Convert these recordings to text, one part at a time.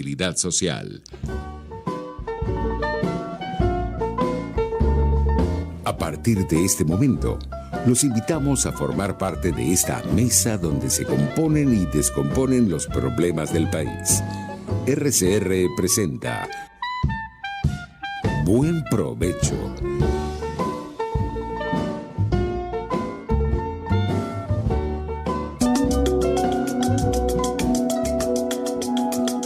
responsabilidad social. A partir de este momento, los invitamos a formar parte de esta mesa donde se componen y descomponen los problemas del país. RCR presenta Buen Provecho.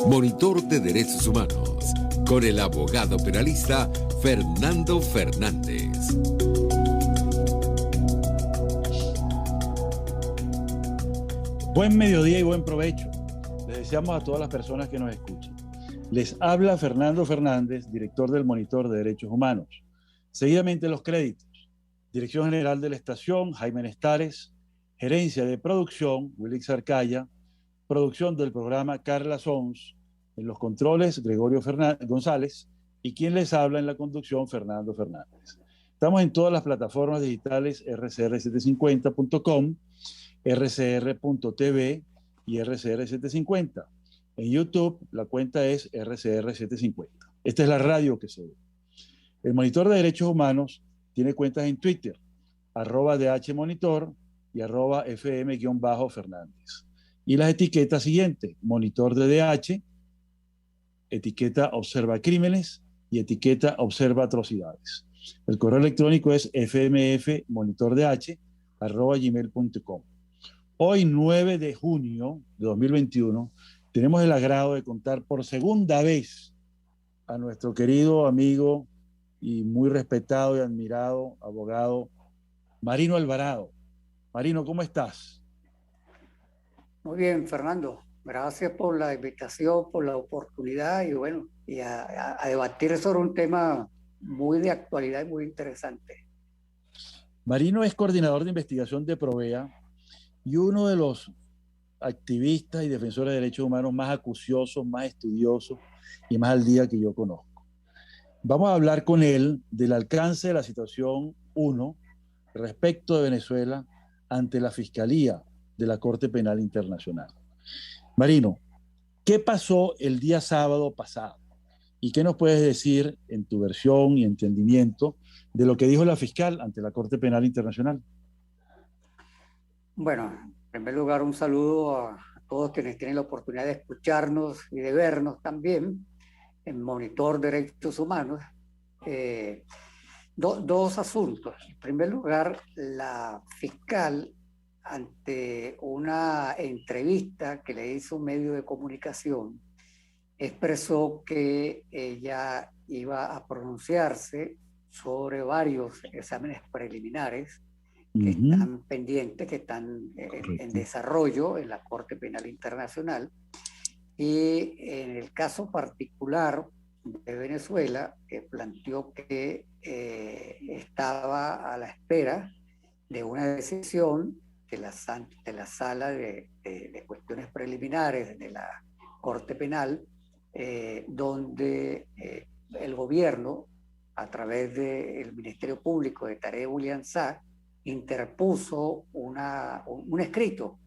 Monitor de Derechos Humanos, con el abogado penalista Fernando Fernández. Buen mediodía y buen provecho. Les deseamos a todas las personas que nos escuchan. Les habla Fernando Fernández, director del Monitor de Derechos Humanos. Seguidamente los créditos. Dirección General de la Estación, Jaime Nestares. Gerencia de Producción, Wilix Arcaya. Producción del programa, Carla Sons. En los controles, Gregorio González. Y quien les habla en la conducción, Fernando Fernández. Estamos en todas las plataformas digitales, rcr750.com, rcr.tv y rcr750. En YouTube, la cuenta es rcr750. Esta es la radio que se ve. El Monitor de Derechos Humanos tiene cuentas en Twitter, @dhmonitor y @fm_Fernández. Y las etiquetas siguientes: Monitor de DH, etiqueta Observa Crímenes y etiqueta Observa Atrocidades. El correo electrónico es fmfmonitordh@gmail.com. Hoy, 9 de junio de 2021, tenemos el agrado de contar por segunda vez a nuestro querido amigo y muy respetado y admirado abogado Marino Alvarado. Marino, ¿cómo estás? Muy bien, Fernando. Gracias por la invitación, por la oportunidad y bueno, y a debatir sobre un tema muy de actualidad y muy interesante. Marino es coordinador de investigación de Provea y uno de los activistas y defensores de derechos humanos más acuciosos, más estudiosos y más al día que yo conozco. Vamos a hablar con él del alcance de la situación 1 respecto de Venezuela ante la Fiscalía de la Corte Penal Internacional. Marino, ¿qué pasó el día sábado pasado? ¿Y qué nos puedes decir en tu versión y entendimiento de lo que dijo la fiscal ante la Corte Penal Internacional? Bueno, en primer lugar, un saludo a todos quienes tienen la oportunidad de escucharnos y de vernos también en Monitor de Derechos Humanos. Dos asuntos. En primer lugar, la fiscal, ante una entrevista que le hizo un medio de comunicación, expresó que ella iba a pronunciarse sobre varios exámenes preliminares que están pendientes, que están en desarrollo en la Corte Penal Internacional. Y en el caso particular de Venezuela, planteó que estaba a la espera de una decisión de la Sala de Cuestiones Preliminares de la Corte Penal, donde el gobierno, a través del Ministerio Público de Tarek William Saab, interpuso un escrito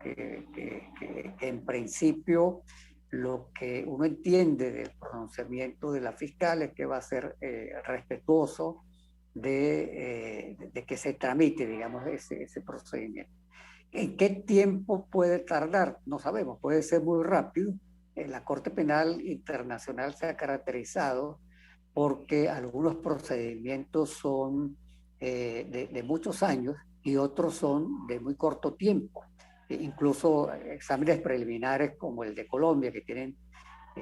que en principio lo que uno entiende del pronunciamiento de la fiscal es que va a ser respetuoso de que se tramite, digamos, ese procedimiento. ¿En qué tiempo puede tardar? No sabemos, puede ser muy rápido. La Corte Penal Internacional se ha caracterizado porque algunos procedimientos son de muchos años y otros son de muy corto tiempo. Incluso exámenes preliminares como el de Colombia, que tienen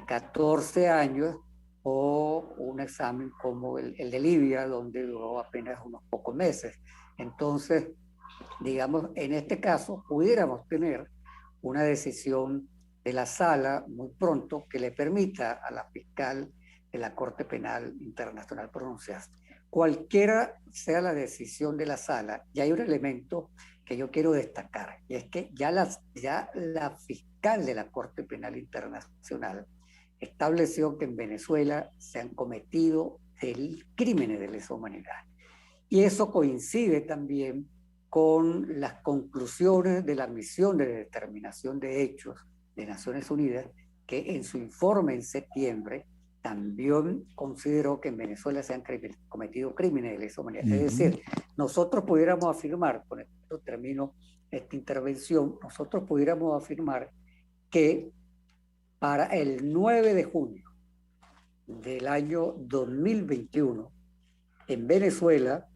14 años, o un examen como el de Libia, donde duró apenas unos pocos meses. Entonces, digamos, en este caso pudiéramos tener una decisión de la sala muy pronto que le permita a la fiscal de la Corte Penal Internacional pronunciarse. Cualquiera sea la decisión de la sala, ya hay un elemento que yo quiero destacar, y es que ya la fiscal de la Corte Penal Internacional estableció que en Venezuela se han cometido crímenes de lesa humanidad. Y eso coincide también con las conclusiones de la misión de determinación de hechos de Naciones Unidas, que en su informe en septiembre también consideró que en Venezuela se han cometido crímenes de lesa humanidad. Es decir, nosotros pudiéramos afirmar, con esto termino esta intervención, nosotros pudiéramos afirmar que para el 9 de junio del año 2021, en Venezuela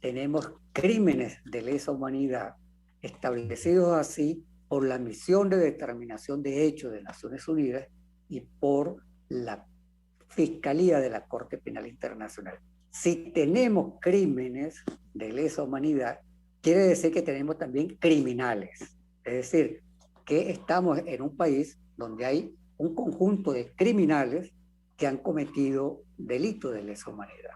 tenemos crímenes de lesa humanidad establecidos así por la Misión de Determinación de Hechos de Naciones Unidas y por la Fiscalía de la Corte Penal Internacional. Si tenemos crímenes de lesa humanidad, quiere decir que tenemos también criminales. Es decir, que estamos en un país donde hay un conjunto de criminales que han cometido delitos de lesa humanidad.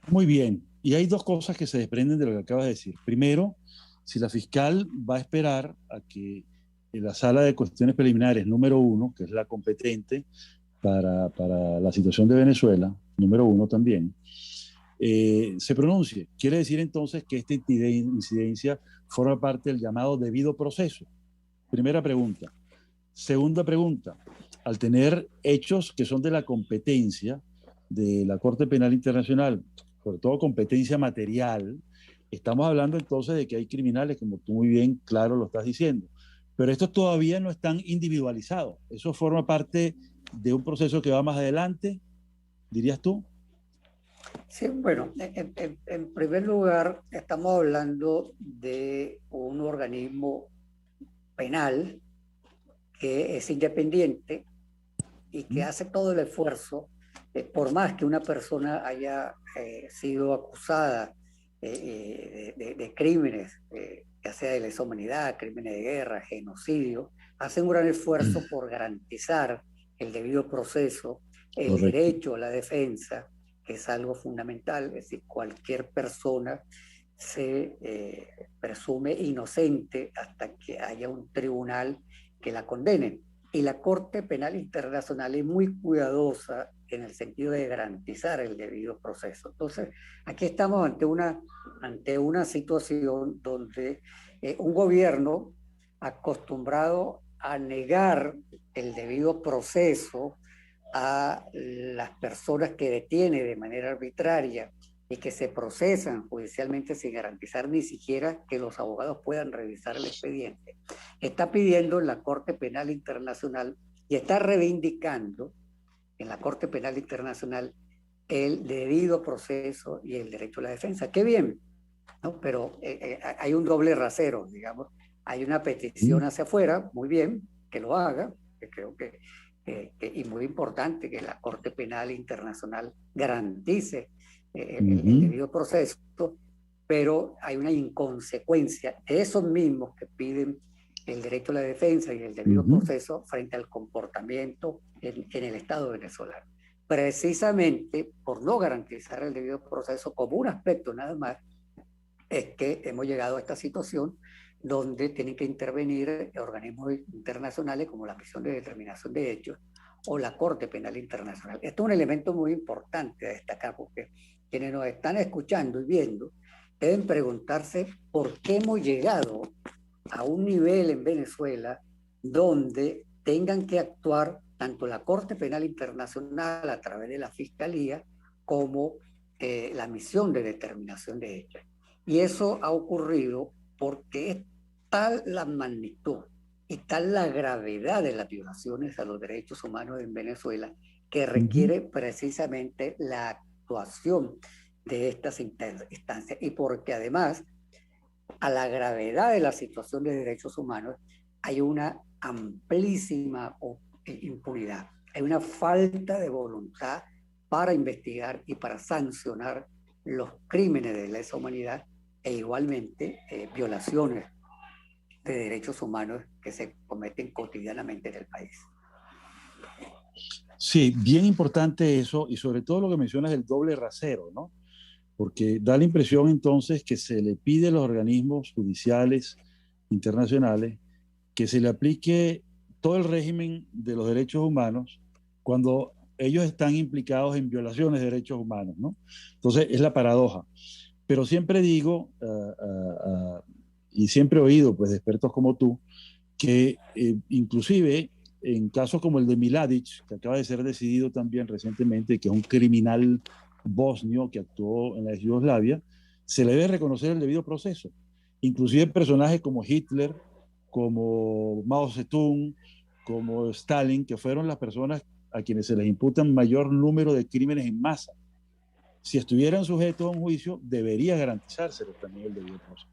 Muy bien. Y hay dos cosas que se desprenden de lo que acabas de decir. Primero, si la fiscal va a esperar a que en la sala de cuestiones preliminares número 1, que es la competente para la situación de Venezuela, número 1 también, se pronuncie. Quiere decir entonces que esta incidencia forma parte del llamado debido proceso. Primera pregunta. Segunda pregunta. Al tener hechos que son de la competencia de la Corte Penal Internacional, sobre todo competencia material, estamos hablando entonces de que hay criminales, como tú muy bien, claro, lo estás diciendo. Pero estos todavía no están individualizados. Eso forma parte de un proceso que va más adelante, dirías tú. Sí, bueno, en primer lugar, estamos hablando de un organismo penal que es independiente y que hace todo el esfuerzo, por más que una persona haya sido acusada de crímenes, ya sea de lesa humanidad, crímenes de guerra, genocidio, hace un gran esfuerzo por garantizar el debido proceso, el Correcto. derecho a la defensa, que es algo fundamental. Es decir, cualquier persona se presume inocente hasta que haya un tribunal que la condene. Y la Corte Penal Internacional es muy cuidadosa en el sentido de garantizar el debido proceso. Entonces, aquí estamos ante una situación donde un gobierno acostumbrado a negar el debido proceso a las personas que detiene de manera arbitraria y que se procesan judicialmente sin garantizar ni siquiera que los abogados puedan revisar el expediente, está pidiendo en la Corte Penal Internacional y está reivindicando en la Corte Penal Internacional el debido proceso y el derecho a la defensa. ¡Qué bien! ¿No? Pero hay un doble rasero, digamos. Hay una petición hacia afuera, muy bien, que lo haga, que creo que y muy importante que la Corte Penal Internacional garantice el debido proceso, pero hay una inconsecuencia de esos mismos que piden el derecho a la defensa y el debido proceso frente al comportamiento en el Estado venezolano. Precisamente por no garantizar el debido proceso como un aspecto nada más, es que hemos llegado a esta situación donde tienen que intervenir organismos internacionales como la Misión de Determinación de Hechos o la Corte Penal Internacional. Esto es un elemento muy importante a destacar, porque quienes nos están escuchando y viendo deben preguntarse por qué hemos llegado a un nivel en Venezuela donde tengan que actuar tanto la Corte Penal Internacional a través de la Fiscalía como la Misión de Determinación de Hechos. Y eso ha ocurrido porque es tal la magnitud y tal la gravedad de las violaciones a los derechos humanos en Venezuela que requiere precisamente la actuación de estas instancias, y porque además a la gravedad de la situación de derechos humanos hay una amplísima impunidad, hay una falta de voluntad para investigar y para sancionar los crímenes de lesa humanidad e igualmente violaciones de derechos humanos que se cometen cotidianamente en el país. Sí, bien importante eso, y sobre todo lo que mencionas del doble rasero, ¿no? Porque da la impresión entonces que se le pide a los organismos judiciales internacionales que se le aplique todo el régimen de los derechos humanos cuando ellos están implicados en violaciones de derechos humanos, ¿no? Entonces es la paradoja. Pero siempre digo, y siempre he oído pues, de expertos como tú, que inclusive en casos como el de Miladic, que acaba de ser decidido también recientemente, que es un criminal bosnio que actuó en la Yugoslavia, se le debe reconocer el debido proceso. Inclusive personajes como Hitler, como Mao Zedong, como Stalin, que fueron las personas a quienes se les imputan mayor número de crímenes en masa. Si estuvieran sujetos a un juicio, debería garantizárselo también el debido proceso.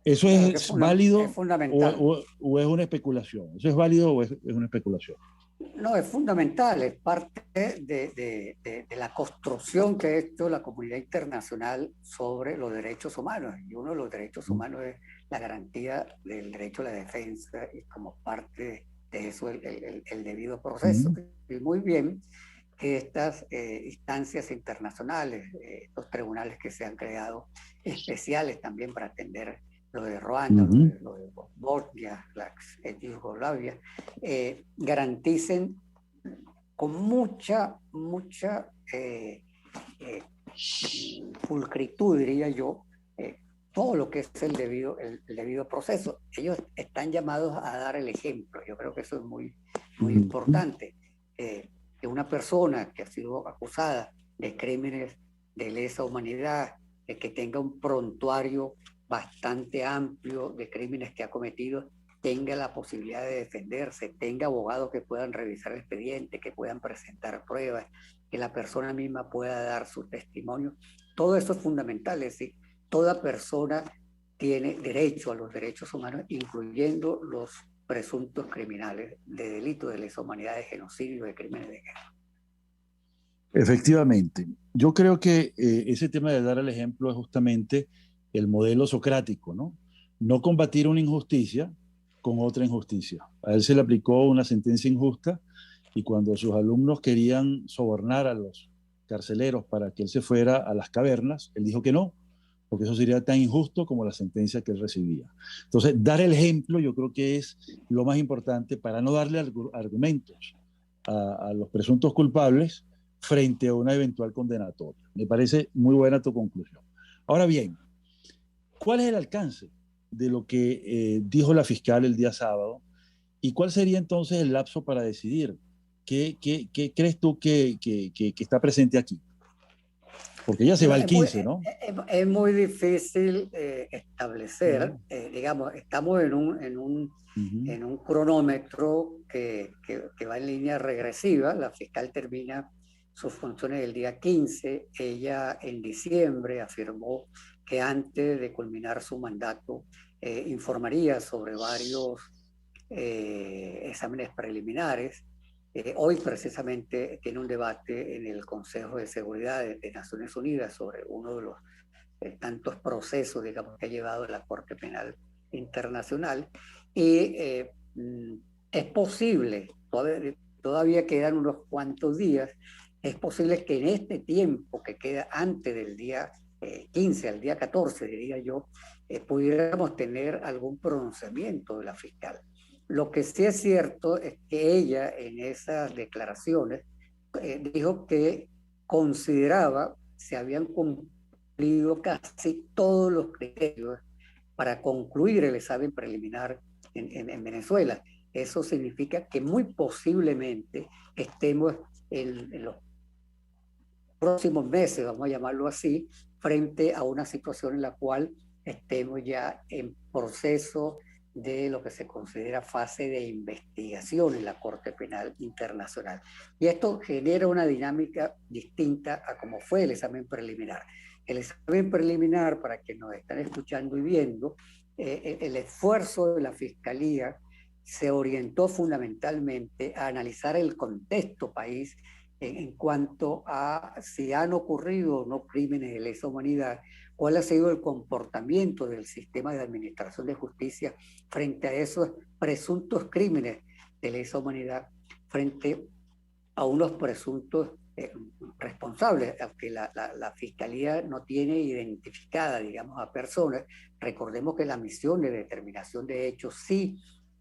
¿Eso Claro que es válido es fundamental. o es una especulación? ¿Eso es válido o es una especulación? No, es fundamental, es parte de la construcción que ha hecho la comunidad internacional sobre los derechos humanos. Y uno de los derechos humanos es la garantía del derecho a la defensa y como parte de eso el debido proceso. Y muy bien que estas instancias internacionales, estos tribunales que se han creado especiales también para atender lo de Ruanda, lo de Bosnia, la Yugoslavia, garanticen con mucha pulcritud, diría yo, todo lo que es el debido proceso. Ellos están llamados a dar el ejemplo. Yo creo que eso es muy importante. Que una persona que ha sido acusada de crímenes de lesa humanidad, que tenga un prontuario bastante amplio de crímenes que ha cometido, tenga la posibilidad de defenderse, tenga abogados que puedan revisar el expediente, que puedan presentar pruebas, que la persona misma pueda dar su testimonio. Todo eso es fundamental, es decir, toda persona tiene derecho a los derechos humanos, incluyendo los presuntos criminales de delito de lesa humanidad, de genocidio, de crímenes de guerra. Efectivamente. Yo creo que ese tema de dar el ejemplo es justamente el modelo socrático, ¿no? No combatir una injusticia con otra injusticia. A él se le aplicó una sentencia injusta y cuando sus alumnos querían sobornar a los carceleros para que él se fuera a las cavernas, él dijo que no, porque eso sería tan injusto como la sentencia que él recibía. Entonces, dar el ejemplo yo creo que es lo más importante para no darle argumentos a los presuntos culpables frente a una eventual condenatoria. Me parece muy buena tu conclusión. Ahora bien, ¿cuál es el alcance de lo que dijo la fiscal el día sábado? ¿Y cuál sería entonces el lapso para decidir? ¿Qué crees tú que está presente aquí? Porque ya se va el 15, ¿no? Es muy difícil establecer, digamos, estamos en un cronómetro que va en línea regresiva. La fiscal termina sus funciones el día 15. Ella en diciembre afirmó que antes de culminar su mandato informaría sobre varios exámenes preliminares. Hoy precisamente tiene un debate en el Consejo de Seguridad de Naciones Unidas sobre uno de los tantos procesos, digamos, que ha llevado la Corte Penal Internacional. Y es posible, todavía quedan unos cuantos días, es posible que en este tiempo que queda antes del día 15 al día 14, diría yo, pudiéramos tener algún pronunciamiento de la fiscal. Lo que sí es cierto es que ella en esas declaraciones dijo que consideraba se habían cumplido casi todos los criterios para concluir el examen preliminar en Venezuela. Eso significa que muy posiblemente estemos en los próximos meses, vamos a llamarlo así, frente a una situación en la cual estemos ya en proceso de lo que se considera fase de investigación en la Corte Penal Internacional. Y esto genera una dinámica distinta a como fue el examen preliminar. El examen preliminar, para quienes nos están escuchando y viendo, el esfuerzo de la Fiscalía se orientó fundamentalmente a analizar el contexto país en cuanto a si han ocurrido o no crímenes de lesa humanidad, cuál ha sido el comportamiento del sistema de administración de justicia frente a esos presuntos crímenes de lesa humanidad, frente a unos presuntos responsables, aunque la Fiscalía no tiene identificada, digamos, a personas. Recordemos que la misión de determinación de hechos sí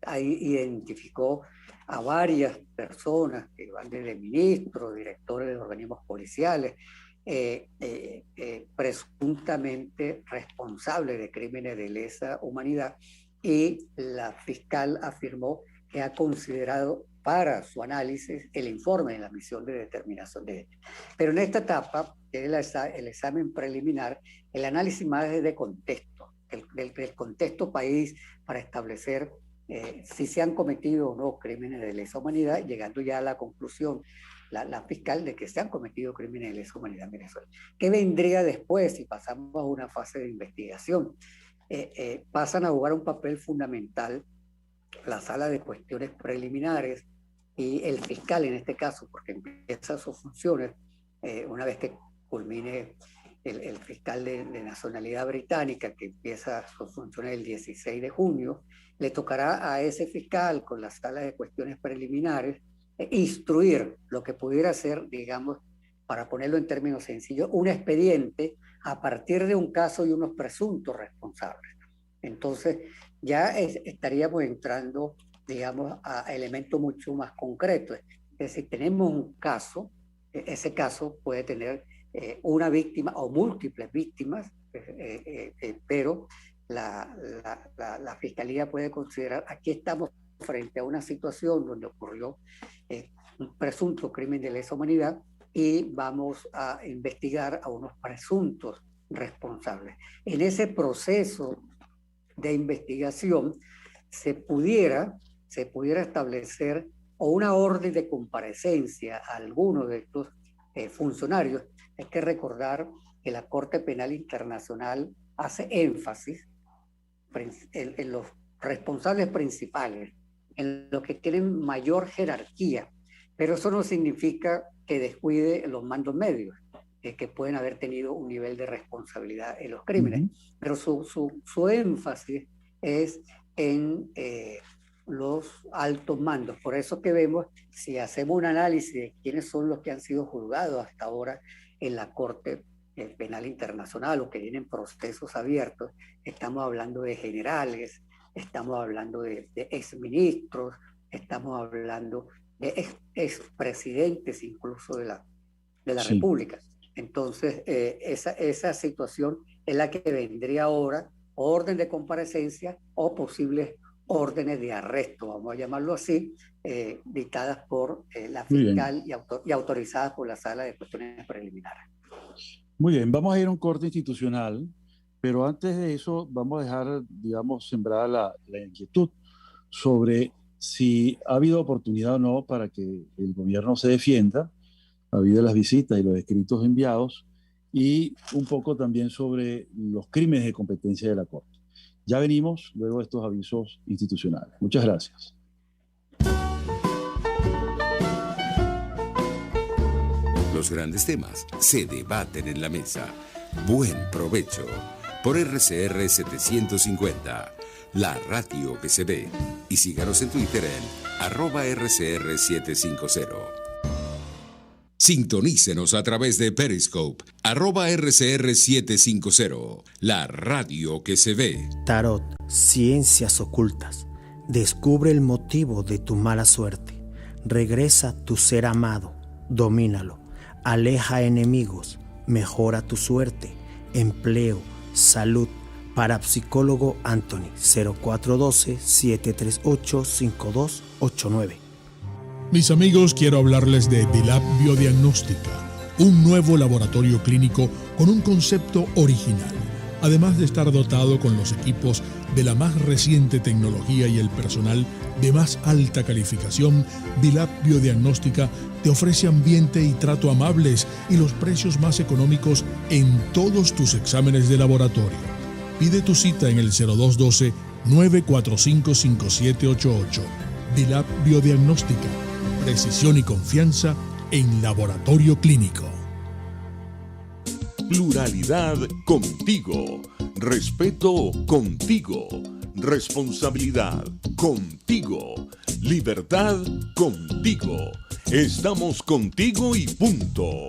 identificó a varias personas que van desde ministros, directores de organismos policiales, presuntamente responsables de crímenes de lesa humanidad, y la fiscal afirmó que ha considerado para su análisis el informe de la misión de determinación de hechos. Pero en esta etapa, que es el examen preliminar, el análisis más es de contexto, del contexto país, para establecer si se han cometido o no crímenes de lesa humanidad, llegando ya a la conclusión, la fiscal, de que se han cometido crímenes de lesa humanidad en Venezuela. ¿Qué vendría después si pasamos a una fase de investigación? Pasan a jugar un papel fundamental la sala de cuestiones preliminares y el fiscal en este caso, porque empieza sus funciones una vez que culmine el fiscal de nacionalidad británica, que empieza sus funciones el 16 de junio, le tocará a ese fiscal con la sala de cuestiones preliminares instruir lo que pudiera ser, digamos, para ponerlo en términos sencillos, un expediente a partir de un caso y unos presuntos responsables. Entonces, ya estaríamos entrando, digamos, a elementos mucho más concretos. Es decir, tenemos un caso, ese caso puede tener una víctima o múltiples víctimas, pero la Fiscalía puede considerar, aquí estamos frente a una situación donde ocurrió un presunto crimen de lesa humanidad y vamos a investigar a unos presuntos responsables. En ese proceso de investigación se pudiera establecer o una orden de comparecencia a alguno de estos funcionarios. Hay que recordar que la Corte Penal Internacional hace énfasis en los responsables principales, en los que tienen mayor jerarquía, pero eso no significa que descuide los mandos medios, que pueden haber tenido un nivel de responsabilidad en los crímenes, pero su énfasis es en los altos mandos. Por eso que vemos, si hacemos un análisis de quiénes son los que han sido juzgados hasta ahora en la Corte Penal Internacional o que tienen procesos abiertos, estamos hablando de generales, estamos hablando de exministros, estamos hablando de expresidentes incluso de la sí. República. Entonces, esa situación es la que vendría ahora, orden de comparecencia o posibles órdenes de arresto, vamos a llamarlo así, dictadas por la fiscal y autorizadas por la sala de cuestiones preliminares. Muy bien, vamos a ir a un corte institucional, pero antes de eso vamos a dejar, digamos, sembrada la inquietud sobre si ha habido oportunidad o no para que el gobierno se defienda, a habido las visitas y los escritos enviados, y un poco también sobre los crímenes de competencia de la Corte. Ya venimos luego de estos avisos institucionales. Muchas gracias. Los grandes temas se debaten en la mesa. Buen provecho por RCR 750, la radio que se ve. Y síganos en Twitter en @RCR750. Sintonícenos a través de Periscope, @RCR750, la radio que se ve. Tarot, ciencias ocultas. Descubre el motivo de tu mala suerte. Regresa tu ser amado, domínalo. Aleja enemigos, mejora tu suerte. Empleo, salud. Parapsicólogo Anthony, 0412-738-5289. Mis amigos, quiero hablarles de Dilab Biodiagnóstica, un nuevo laboratorio clínico con un concepto original. Además de estar dotado con los equipos de la más reciente tecnología y el personal de más alta calificación, Dilab Biodiagnóstica te ofrece ambiente y trato amables y los precios más económicos en todos tus exámenes de laboratorio. Pide tu cita en el 0212-945-5788. Dilab Biodiagnóstica. Precisión y confianza en laboratorio clínico. Pluralidad contigo. Respeto contigo. Responsabilidad contigo. Libertad contigo. Estamos contigo y punto.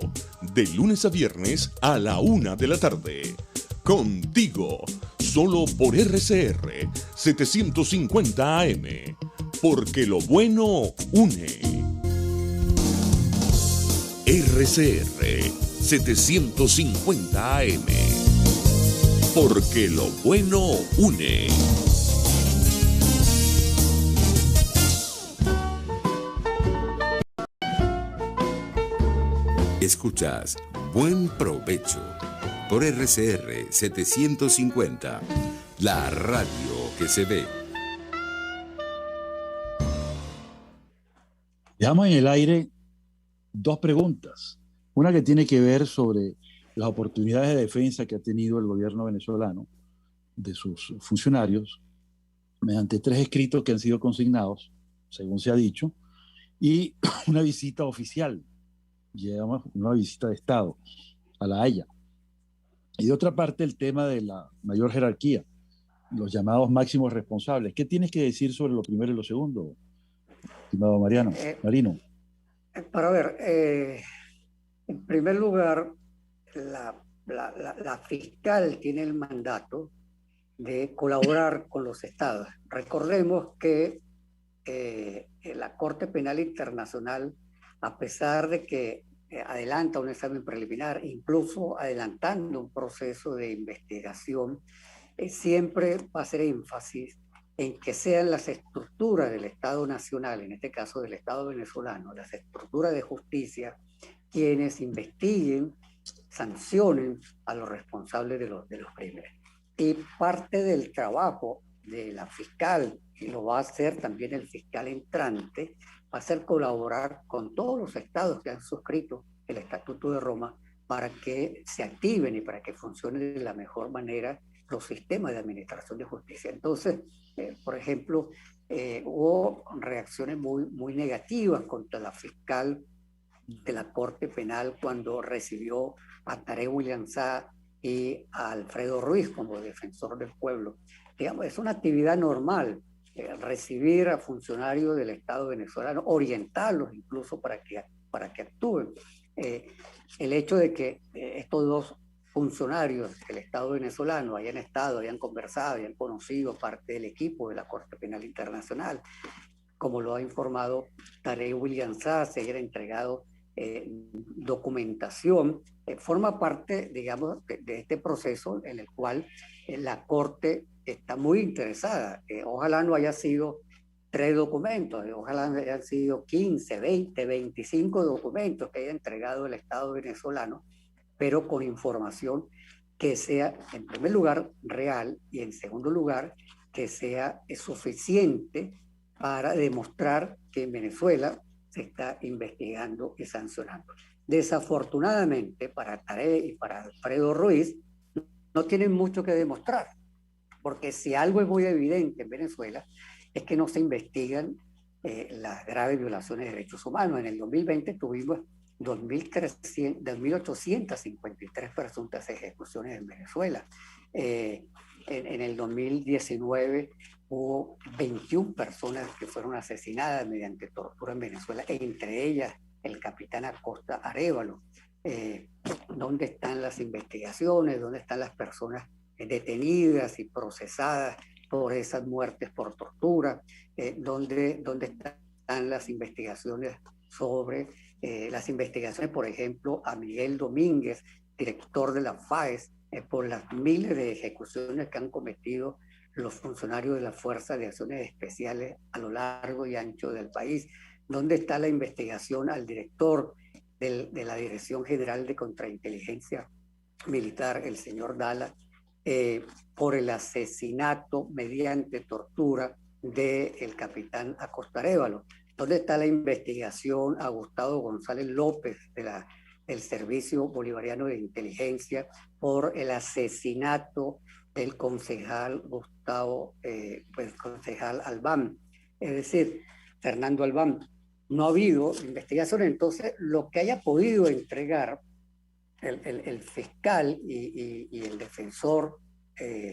De lunes a viernes a la 1 de la tarde. Contigo. Solo por RCR 750 AM. Porque lo bueno une. RCR 750 AM. Porque lo bueno une. Escuchas Buen Provecho por RCR 750, la radio que se ve. Dejamos en el aire dos preguntas. Una que tiene que ver sobre las oportunidades de defensa que ha tenido el gobierno venezolano de sus funcionarios mediante 3 escritos que han sido consignados, según se ha dicho, y una visita oficial, digamos, una visita de Estado a La Haya. Y de otra parte, el tema de la mayor jerarquía, los llamados máximos responsables. ¿Qué tienes que decir sobre lo primero y lo segundo, estimado Marino? Para ver, en primer lugar, la fiscal tiene el mandato de colaborar con los estados. Recordemos que la Corte Penal Internacional, a pesar de que adelanta un examen preliminar, incluso adelantando un proceso de investigación, siempre va a hacer énfasis en que sean las estructuras del Estado Nacional, en este caso del Estado venezolano, las estructuras de justicia, quienes investiguen, sancionen a los responsables de los crímenes. Y parte del trabajo de la fiscal, y lo va a hacer también el fiscal entrante, va a ser colaborar con todos los estados que han suscrito el Estatuto de Roma para que se activen y para que funcionen de la mejor manera los sistemas de administración de justicia. Entonces, por ejemplo, hubo reacciones muy negativas contra la fiscal de la Corte Penal cuando recibió a Tarek William Saab y a Alfredo Ruiz como defensor del pueblo. Digamos, es una actividad normal recibir a funcionarios del Estado venezolano, orientarlos incluso para que actúen. El hecho de que estos dos funcionarios del Estado venezolano hayan estado, hayan conversado, hayan conocido parte del equipo de la Corte Penal Internacional, como lo ha informado Tarek William Saab, se haya entregado documentación, forma parte, digamos, de este proceso en el cual la Corte está muy interesada. Ojalá no haya sido 3 documentos, ojalá hayan sido 15, 20, 25 documentos que haya entregado el Estado venezolano, pero con información que sea, en primer lugar, real, y en segundo lugar, que sea suficiente para demostrar que en Venezuela se está investigando y sancionando. Desafortunadamente, para Tarek y para Alfredo Ruiz, no tienen mucho que demostrar, porque si algo es muy evidente en Venezuela, es que no se investigan las graves violaciones de derechos humanos. En el 2020 tuvimos 2.853 presuntas ejecuciones en Venezuela. En el 2019 hubo 21 personas que fueron asesinadas mediante tortura en Venezuela, entre ellas el capitán Acosta Arévalo. ¿Dónde están las investigaciones? ¿Dónde están las personas detenidas y procesadas por esas muertes por tortura? ¿Dónde están las investigaciones sobre las investigaciones, por ejemplo, a Miguel Domínguez, director de la FAES, por las miles de ejecuciones que han cometido los funcionarios de la Fuerza de Acciones Especiales a lo largo y ancho del país? ¿Dónde está la investigación al director de la Dirección General de Contrainteligencia Militar, el señor Dala, por el asesinato mediante tortura del capitán Acosta Arévalo? ¿Dónde está la investigación a Gustavo González López del Servicio Bolivariano de Inteligencia por el asesinato del concejal concejal Albán? Es decir, Fernando Albán. No ha habido investigación. Entonces, lo que haya podido entregar el fiscal y el defensor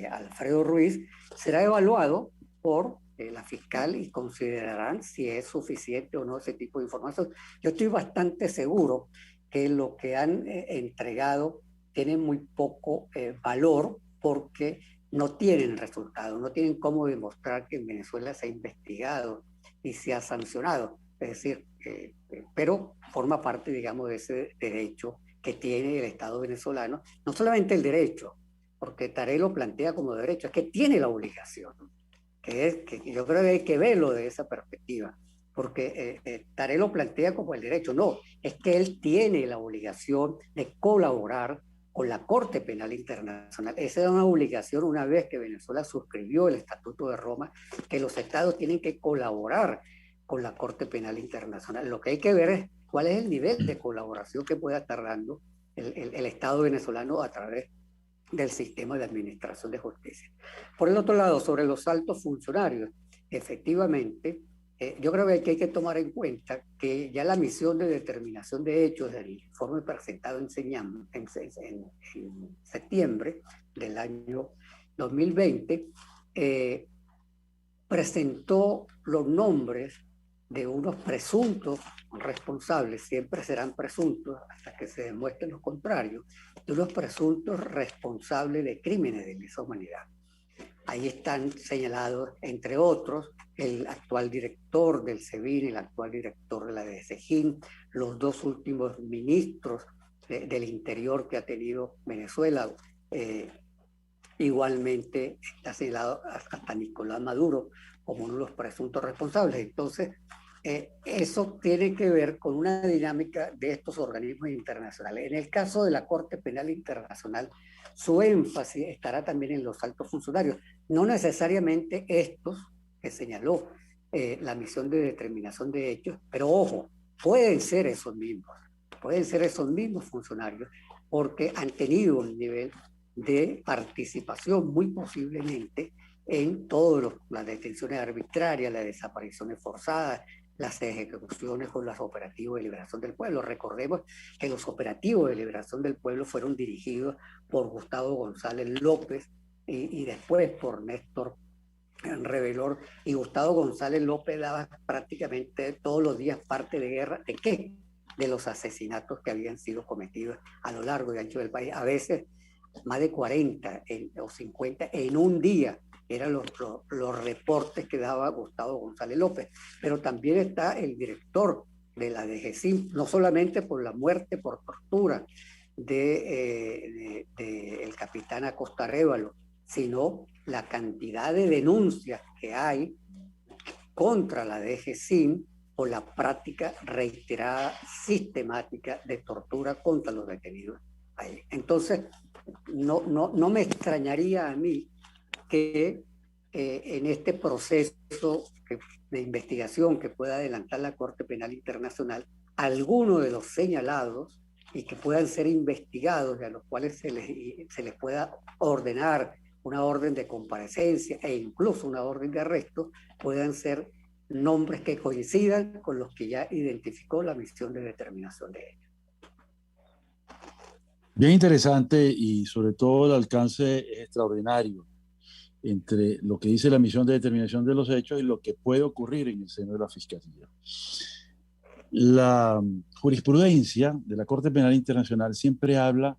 Alfredo Ruiz será evaluado por la fiscal y considerarán si es suficiente o no ese tipo de información. Yo estoy bastante seguro que lo que han entregado tiene muy poco valor porque no tienen resultados, no tienen cómo demostrar que en Venezuela se ha investigado y se ha sancionado. Es decir, pero forma parte, digamos, de ese derecho que tiene el Estado venezolano, no solamente el derecho, porque Tarek lo plantea como derecho, es que tiene la obligación, que yo creo que hay que verlo de esa perspectiva. porque Tarek lo plantea como el derecho. No, es que él tiene la obligación de colaborar con la Corte Penal Internacional. Esa es una obligación una vez que Venezuela suscribió el Estatuto de Roma, que los estados tienen que colaborar con la Corte Penal Internacional. Lo que hay que ver es cuál es el nivel de colaboración que pueda estar dando el Estado venezolano a través del sistema de administración de justicia. Por el otro lado, sobre los altos funcionarios, efectivamente, yo creo que hay que tomar en cuenta que ya la misión de determinación de hechos del informe presentado en septiembre del año 2020 presentó los nombres de unos presuntos responsables, siempre serán presuntos hasta que se demuestre lo contrario, de unos presuntos responsables de crímenes de lesa humanidad. Ahí están señalados, entre otros, el actual director del SEBIN, el actual director de la DSGIN, los dos últimos ministros del Interior que ha tenido Venezuela. Igualmente está señalado hasta Nicolás Maduro como uno de los presuntos responsables. Entonces, eso tiene que ver con una dinámica de estos organismos internacionales. En el caso de la Corte Penal Internacional, su énfasis estará también en los altos funcionarios, no necesariamente estos que señaló la misión de determinación de hechos, pero ojo, pueden ser esos mismos funcionarios, porque han tenido un nivel de participación muy posiblemente en todas las detenciones arbitrarias, las desapariciones forzadas, las ejecuciones con los operativos de liberación del pueblo. Recordemos que los operativos de liberación del pueblo fueron dirigidos por Gustavo González López y después por Néstor Revelor, y Gustavo González López daba prácticamente todos los días parte de guerra. ¿De qué? De los asesinatos que habían sido cometidos a lo largo y ancho del país, a veces más de 40 o 50 en un día. Eran los reportes que daba Gustavo González López. Pero también está el director de la DGCIM, no solamente por la muerte por tortura de el capitán Acosta Arévalo, sino la cantidad de denuncias que hay contra la DGCIM por la práctica reiterada, sistemática de tortura contra los detenidos ahí. Entonces, no me extrañaría a mí que en este proceso de investigación que pueda adelantar la Corte Penal Internacional, algunos de los señalados y que puedan ser investigados y a los cuales se les pueda ordenar una orden de comparecencia e incluso una orden de arresto, puedan ser nombres que coincidan con los que ya identificó la misión de determinación de ellos. Bien interesante, y sobre todo el alcance es extraordinario entre lo que dice la misión de determinación de los hechos y lo que puede ocurrir en el seno de la Fiscalía. La jurisprudencia de la Corte Penal Internacional siempre habla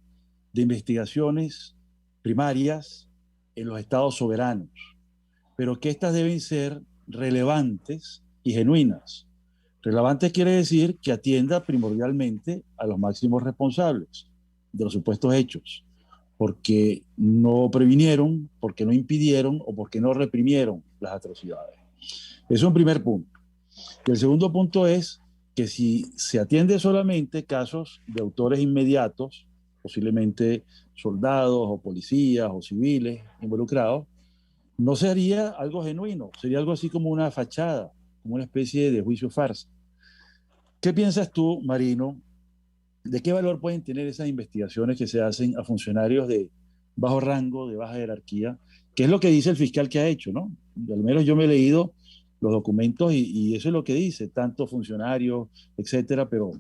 de investigaciones primarias en los estados soberanos, pero que éstas deben ser relevantes y genuinas. Relevantes quiere decir que atienda primordialmente a los máximos responsables de los supuestos hechos, porque no previnieron, porque no impidieron o porque no reprimieron las atrocidades. Es un primer punto. Y el segundo punto es que si se atiende solamente casos de autores inmediatos, posiblemente soldados o policías o civiles involucrados, no sería algo genuino, sería algo así como una fachada, como una especie de juicio farsa. ¿Qué piensas tú, Marino? ¿De qué valor pueden tener esas investigaciones que se hacen a funcionarios de bajo rango, de baja jerarquía? ¿Qué es lo que dice el fiscal que ha hecho, no? Al menos yo me he leído los documentos y eso es lo que dice, tantos funcionarios, etcétera, pero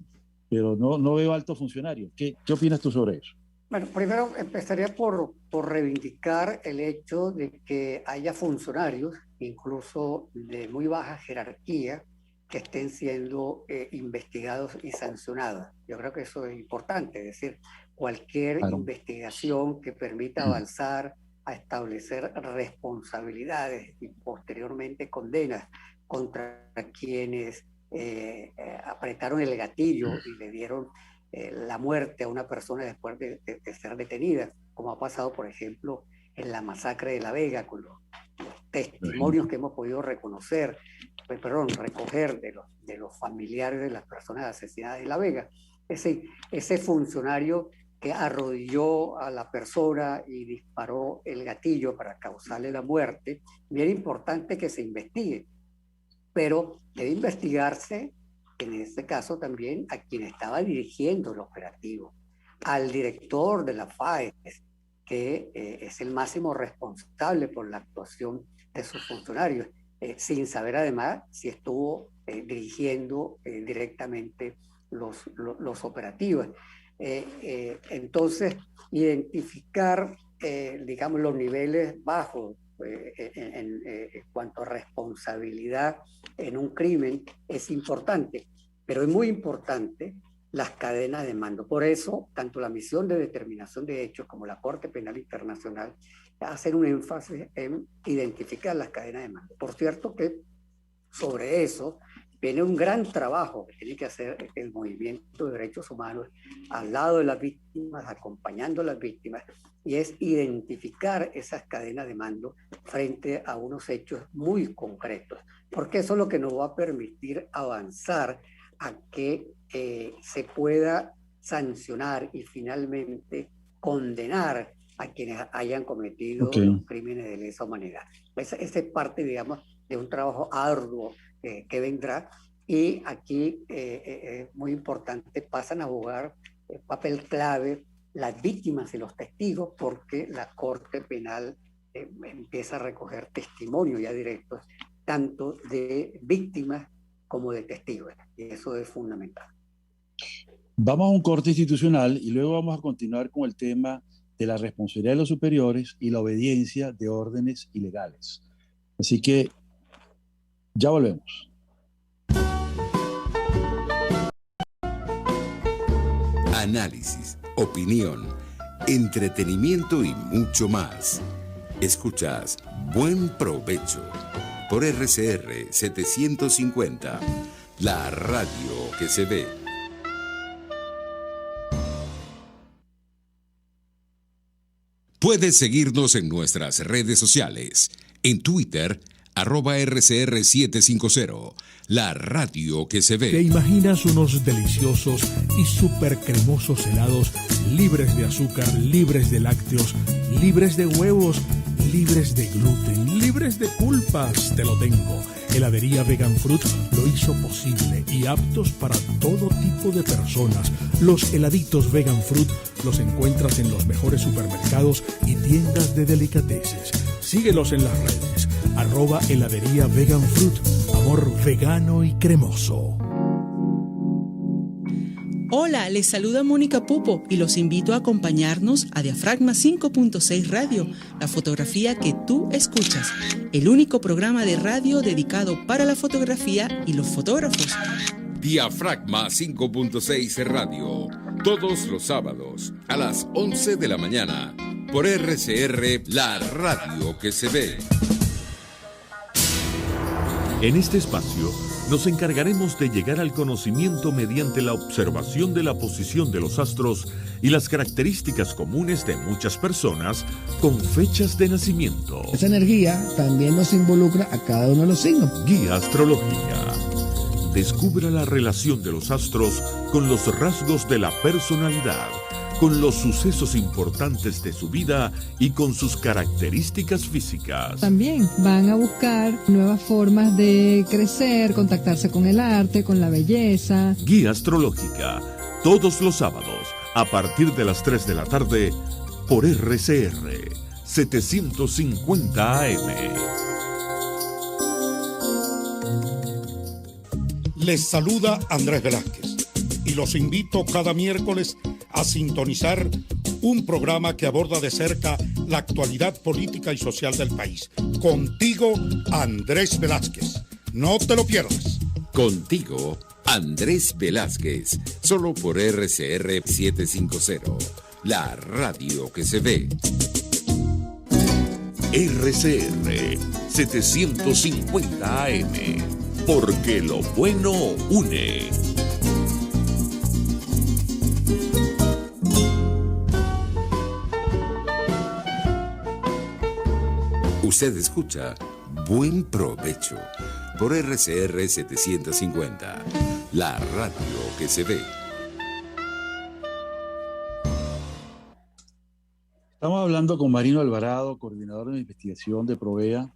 no veo altos funcionarios. ¿Qué opinas tú sobre eso? Bueno, primero empezaría por reivindicar el hecho de que haya funcionarios, incluso de muy baja jerarquía, que estén siendo investigados y sancionados. Yo creo que eso es importante, es decir, cualquier investigación que permita avanzar a establecer responsabilidades y posteriormente condenas contra quienes apretaron el gatillo y le dieron la muerte a una persona después de ser detenida, como ha pasado, por ejemplo, en la masacre de La Vega, con los testimonios que hemos podido reconocer, recoger de los familiares de las personas asesinadas en La Vega. Ese funcionario que arrodilló a la persona y disparó el gatillo para causarle la muerte, bien importante que se investigue, pero debe investigarse, en este caso también, a quien estaba dirigiendo el operativo, al director de la FAES, que es el máximo responsable por la actuación de sus funcionarios, sin saber además si estuvo dirigiendo directamente los operativos. Entonces, identificar, digamos, los niveles bajos en cuanto a responsabilidad en un crimen es importante, pero es muy importante las cadenas de mando. Por eso, tanto la Misión de Determinación de Hechos como la Corte Penal Internacional hacen un énfasis en identificar las cadenas de mando. Por cierto que sobre eso viene un gran trabajo que tiene que hacer el movimiento de derechos humanos al lado de las víctimas, acompañando a las víctimas, y es identificar esas cadenas de mando frente a unos hechos muy concretos, porque eso es lo que nos va a permitir avanzar a que se pueda sancionar y finalmente condenar a quienes hayan cometido los crímenes de lesa humanidad. Esa es parte, digamos, de un trabajo arduo que vendrá, y aquí muy importante, pasan a jugar papel clave las víctimas y los testigos, porque la Corte Penal empieza a recoger testimonios ya directos, tanto de víctimas como de testigos, y eso es fundamental. Vamos a un corte institucional y luego vamos a continuar con el tema de la responsabilidad de los superiores y la obediencia de órdenes ilegales. Así que ya volvemos. Análisis, opinión, entretenimiento y mucho más. Escuchas Buen Provecho por RCR 750, la radio que se ve. Puedes seguirnos en nuestras redes sociales. En Twitter, @RCR750, la radio que se ve. ¿Te imaginas unos deliciosos y súper cremosos helados libres de azúcar, libres de lácteos, libres de huevos, libres de gluten, libres de pulpas? Te lo tengo. Heladería Vegan Fruit lo hizo posible y aptos para todo tipo de personas. Los heladitos Vegan Fruit los encuentras en los mejores supermercados y tiendas de delicateces. Síguelos en las redes. @heladería Vegan Fruit. Amor vegano y cremoso. Hola, les saluda Mónica Pupo y los invito a acompañarnos a Diafragma 5.6 Radio, la fotografía que tú escuchas, el único programa de radio dedicado para la fotografía y los fotógrafos. Diafragma 5.6 Radio, todos los sábados a las 11 de la mañana, por RCR, la radio que se ve. En este espacio nos encargaremos de llegar al conocimiento mediante la observación de la posición de los astros y las características comunes de muchas personas con fechas de nacimiento. Esa energía también nos involucra a cada uno de los signos. Guía Astrológica. Descubra la relación de los astros con los rasgos de la personalidad, con los sucesos importantes de su vida y con sus características físicas. También van a buscar nuevas formas de crecer, contactarse con el arte, con la belleza. Guía Astrológica, todos los sábados, a partir de las 3 de la tarde, por RCR 750 AM. Les saluda Andrés Velázquez y los invito cada miércoles a sintonizar un programa que aborda de cerca la actualidad política y social del país. Contigo, Andrés Velázquez. No te lo pierdas. Contigo, Andrés Velázquez, solo por RCR 750, la radio que se ve. RCR 750 AM, porque lo bueno une. Usted escucha Buen Provecho por RCR 750, la radio que se ve. Estamos hablando con Marino Alvarado, coordinador de investigación de Provea,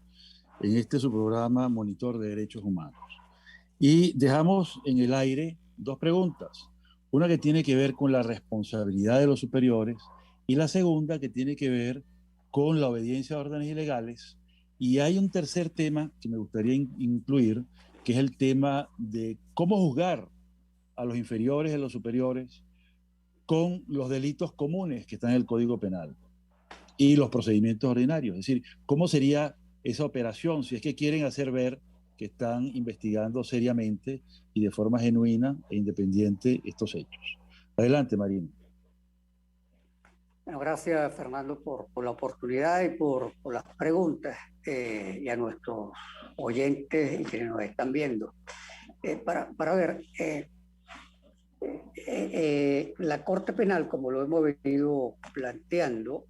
en su programa Monitor de Derechos Humanos. Y dejamos en el aire dos preguntas. Una que tiene que ver con la responsabilidad de los superiores y la segunda que tiene que ver con la obediencia a órdenes ilegales. Y hay un tercer tema que me gustaría incluir, que es el tema de cómo juzgar a los inferiores y a los superiores con los delitos comunes que están en el Código Penal y los procedimientos ordinarios. Es decir, ¿cómo sería esa operación si es que quieren hacer ver que están investigando seriamente y de forma genuina e independiente estos hechos? Adelante, Marino. Bueno, gracias, Fernando, por la oportunidad y por las preguntas, y a nuestros oyentes y quienes nos están viendo. Para ver, la Corte Penal, como lo hemos venido planteando,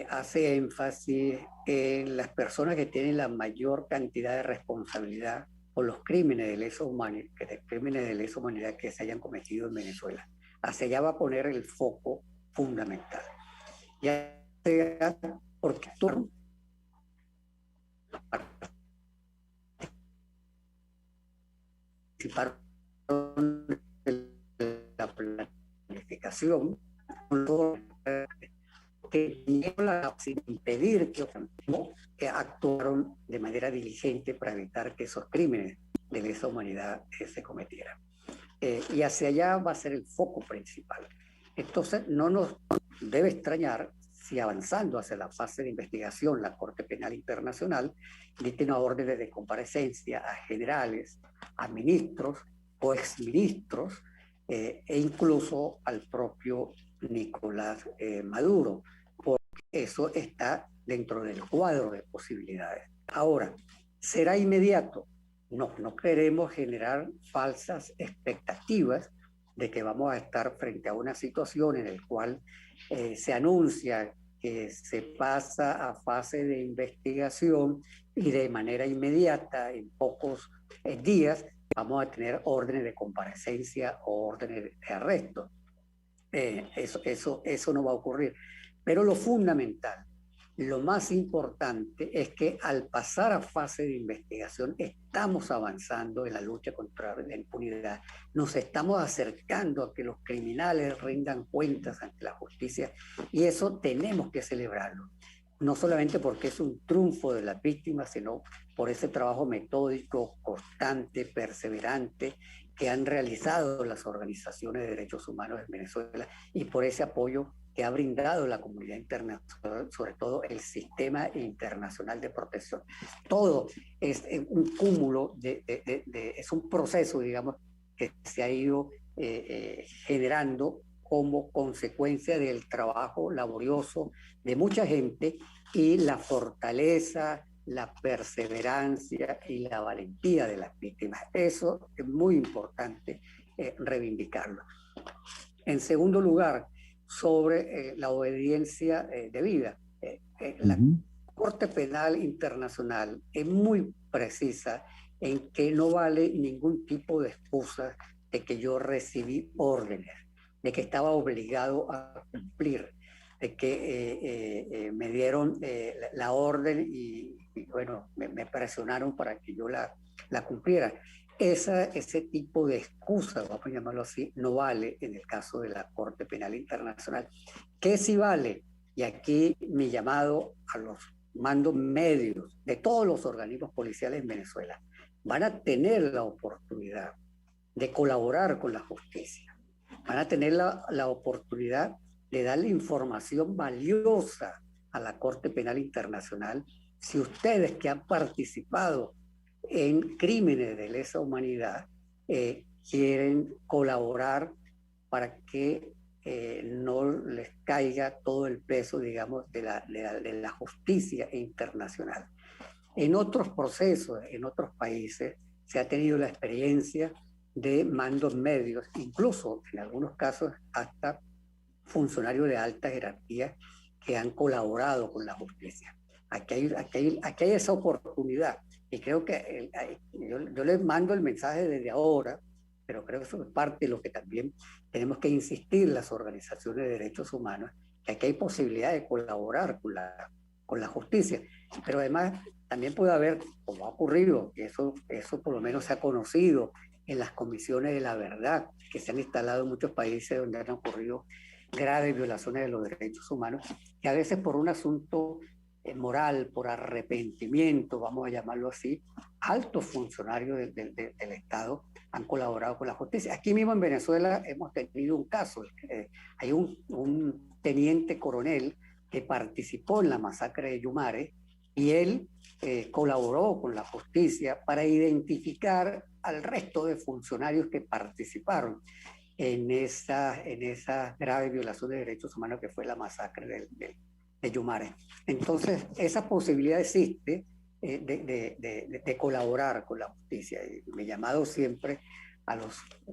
hace énfasis en las personas que tienen la mayor cantidad de responsabilidad por los crímenes de lesa humanidad que se hayan cometido en Venezuela. Hacia allá va a poner el foco fundamental. Ya sea porque participaron de la planificación, que sin impedir que actuaron de manera diligente para evitar que esos crímenes de lesa humanidad se cometieran. Y hacia allá va a ser el foco principal. Entonces, no nos debe extrañar si avanzando hacia la fase de investigación la Corte Penal Internacional dicta una orden de comparecencia a generales, a ministros o exministros, e incluso al propio Nicolás Maduro, porque eso está dentro del cuadro de posibilidades. Ahora, ¿será inmediato? No queremos generar falsas expectativas de que vamos a estar frente a una situación en la cual se anuncia que se pasa a fase de investigación y de manera inmediata, en pocos días, vamos a tener órdenes de comparecencia o órdenes de arresto. Eso no va a ocurrir. Pero lo fundamental, lo más importante es que al pasar a fase de investigación estamos avanzando en la lucha contra la impunidad. Nos estamos acercando a que los criminales rindan cuentas ante la justicia y eso tenemos que celebrarlo. No solamente porque es un triunfo de las víctimas, sino por ese trabajo metódico, constante, perseverante que han realizado las organizaciones de derechos humanos en Venezuela y por ese apoyo que ha brindado la comunidad internacional, sobre todo el sistema internacional de protección. Todo es un cúmulo, es un proceso, digamos, que se ha ido generando como consecuencia del trabajo laborioso de mucha gente y la fortaleza, la perseverancia y la valentía de las víctimas. Eso es muy importante reivindicarlo. En segundo lugar, sobre la obediencia debida. La Corte Penal Internacional es muy precisa en que no vale ningún tipo de excusa de que yo recibí órdenes, de que estaba obligado a cumplir, de que me dieron la orden y bueno, me presionaron para que yo la cumpliera. Ese tipo de excusa, vamos a llamarlo así, no vale en el caso de la Corte Penal Internacional. ¿Qué sí vale? Y aquí mi llamado a los mandos medios de todos los organismos policiales en Venezuela. Van a tener la oportunidad de colaborar con la justicia. Van a tener la oportunidad de darle información valiosa a la Corte Penal Internacional si ustedes que han participado en crímenes de lesa humanidad quieren colaborar para que no les caiga todo el peso, digamos, de la justicia internacional. En otros procesos, en otros países, se ha tenido la experiencia de mandos medios, incluso en algunos casos hasta funcionarios de alta jerarquía que han colaborado con la justicia. Aquí hay esa oportunidad Y creo que yo les mando el mensaje desde ahora, pero creo que eso es parte de lo que también tenemos que insistir las organizaciones de derechos humanos, que aquí hay posibilidad de colaborar con la justicia. Pero además también puede haber, como ha ocurrido, que eso por lo menos se ha conocido en las comisiones de la verdad que se han instalado en muchos países donde han ocurrido graves violaciones de los derechos humanos, que a veces por un asunto moral, por arrepentimiento, vamos a llamarlo así, altos funcionarios del Estado han colaborado con la justicia. Aquí mismo en Venezuela hemos tenido un caso. Hay un teniente coronel que participó en la masacre de Yumare y él colaboró con la justicia para identificar al resto de funcionarios que participaron en esa grave violación de derechos humanos que fue la masacre de Yumare. Entonces, esa posibilidad existe de colaborar con la justicia. Y me he llamado siempre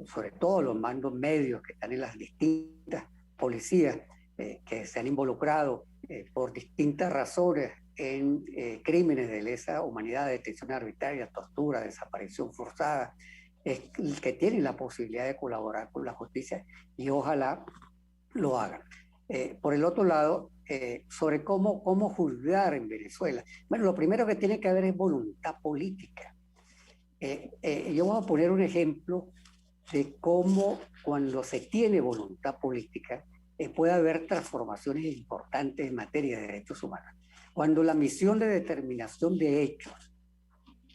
sobre todo a los mandos medios que están en las distintas policías que se han involucrado por distintas razones en crímenes de lesa humanidad, detención arbitraria, tortura, desaparición forzada, que tienen la posibilidad de colaborar con la justicia y ojalá lo hagan. Por el otro lado, sobre cómo juzgar en Venezuela. Bueno, lo primero que tiene que haber es voluntad política. Yo voy a poner un ejemplo de cómo cuando se tiene voluntad política puede haber transformaciones importantes en materia de derechos humanos. Cuando la misión de determinación de hechos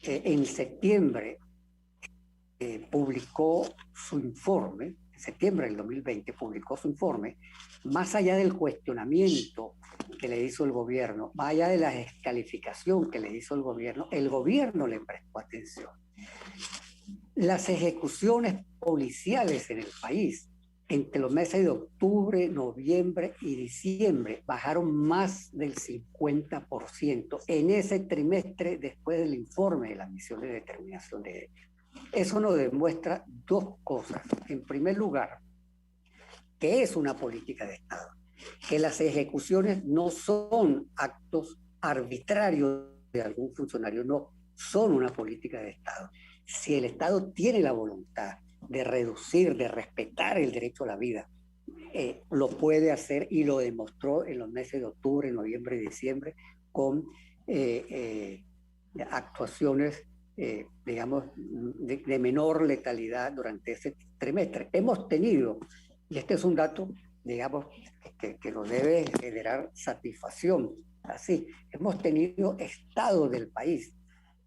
en septiembre publicó su informe, en septiembre del 2020 publicó su informe, más allá del cuestionamiento que le hizo el gobierno, más allá de la descalificación que le hizo el gobierno le prestó atención. Las ejecuciones policiales en el país entre los meses de octubre, noviembre y diciembre bajaron más del 50% en ese trimestre después del informe de la misión de determinación de hechos. Eso nos demuestra dos cosas. En primer lugar, que es una política de Estado, que las ejecuciones no son actos arbitrarios de algún funcionario, no, son una política de Estado. Si el Estado tiene la voluntad de reducir, de respetar el derecho a la vida, lo puede hacer y lo demostró en los meses de octubre, noviembre y diciembre con actuaciones digamos, de menor letalidad durante ese trimestre. Hemos tenido, y este es un dato, digamos, que nos debe generar satisfacción, así, hemos tenido estados del país,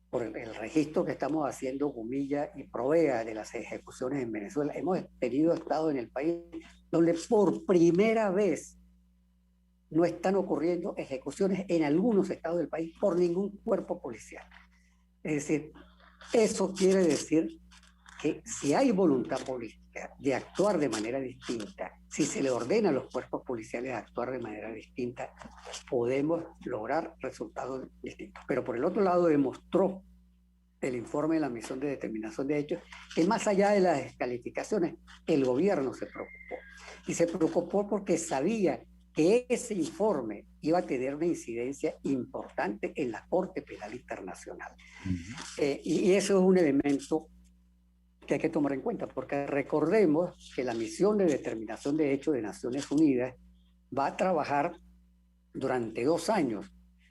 por el registro que estamos haciendo Gumilla y Provea de las ejecuciones en Venezuela, hemos tenido estados en el país donde por primera vez no están ocurriendo ejecuciones en algunos estados del país por ningún cuerpo policial. Es decir, eso quiere decir que si hay voluntad política de actuar de manera distinta, si se le ordena a los cuerpos policiales actuar de manera distinta, podemos lograr resultados distintos. Pero por el otro lado demostró el informe de la misión de determinación de hechos que más allá de las descalificaciones, el gobierno se preocupó. Y se preocupó porque sabía que ese informe iba a tener una incidencia importante en la Corte Penal Internacional. Y eso es un elemento que hay que tomar en cuenta, porque recordemos que la misión de determinación de hechos de Naciones Unidas va a trabajar durante 2 años